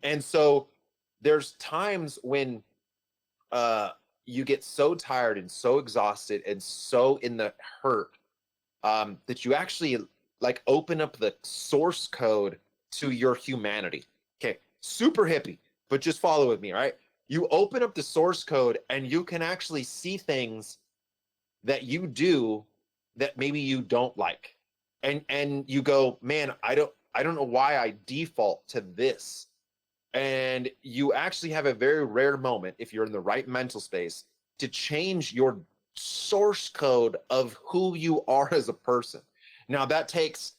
and so there's times when you get so tired and so exhausted and so in the hurt that you actually like open up the source code to your humanity. Okay, super hippie, but just follow with me, right? You open up the source code and you can actually see things that you do that maybe you don't like. And you go, man, I don't know why I default to this. And you actually have a very rare moment, if you're in the right mental space, to change your source code of who you are as a person. Now that takes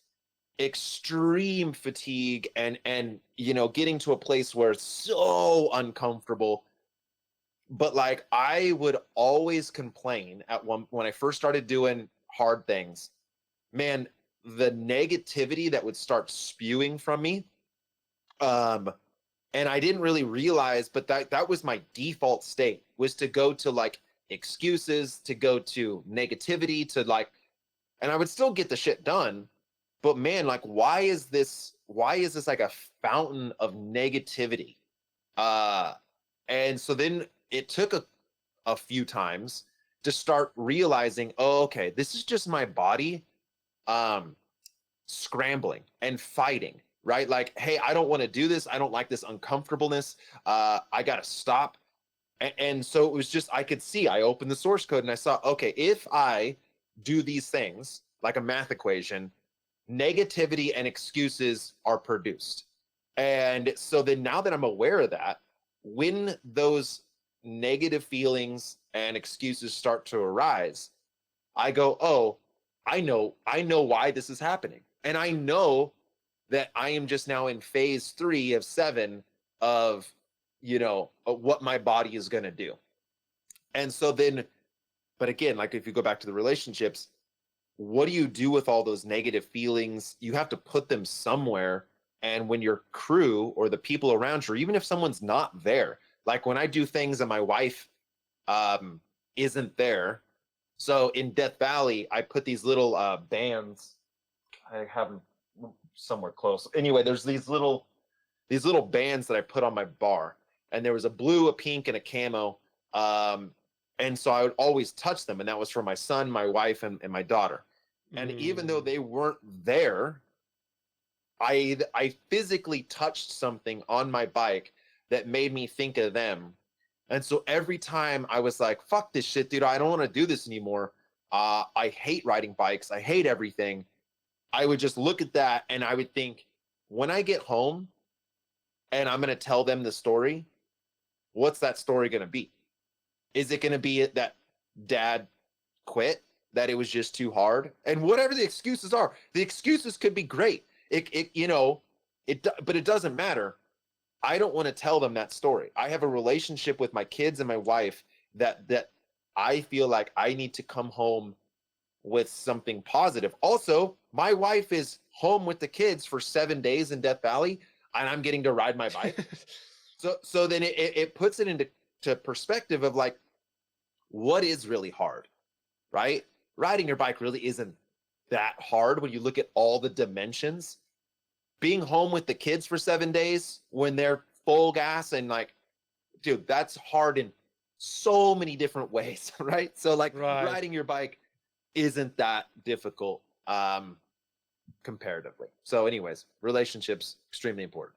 extreme fatigue and getting to a place where it's so uncomfortable. But like I would always complain when I first started doing hard things, man, the negativity that would start spewing from me. And I didn't really realize, but that was my default state, was to go to like excuses, to go to negativity, to like, and I would still get the shit done. But man, like, why is this like a fountain of negativity? And so then it took a few times to start realizing, oh, okay, this is just my body scrambling and fighting, right? Like, hey, I don't want to do this. I don't like this uncomfortableness. I got to stop. And so it was just, I could see, I opened the source code and I saw, okay, if I do these things like a math equation, negativity and excuses are produced. And so then now that I'm aware of that, when those negative feelings and excuses start to arise, I go, oh, I know why this is happening. And I know that I am just now in phase 3 of 7 of, of what my body is going to do. And so then, but again, like if you go back to the relationships, what do you do with all those negative feelings? You have to put them somewhere. And when your crew or the people around you, or even if someone's not there, like when I do things and my wife isn't there. So in Death Valley, I put these little bands. I have them somewhere close. Anyway, there's these little bands that I put on my bar, and there was a blue, a pink, and a camo. And so I would always touch them, and that was for my son, my wife, and my daughter. And even though they weren't there, I physically touched something on my bike that made me think of them. And so every time I was like, fuck this shit, dude, I don't want to do this anymore. I hate riding bikes. I hate everything. I would just look at that and I would think, when I get home and I'm going to tell them the story, what's that story going to be? Is it going to be that dad quit, that it was just too hard? And whatever the excuses are, the excuses could be great. But it doesn't matter. I don't want to tell them that story. I have a relationship with my kids and my wife that I feel like I need to come home with something positive. Also, my wife is home with the kids for 7 days in Death Valley, and I'm getting to ride my bike. So then it puts it into perspective of like, what is really hard, right? Riding your bike really isn't that hard when you look at all the dimensions. Being home with the kids for 7 days when they're full gas and like, dude, that's hard in so many different ways, right? So like riding your bike isn't that difficult comparatively. So anyways, relationships, extremely important.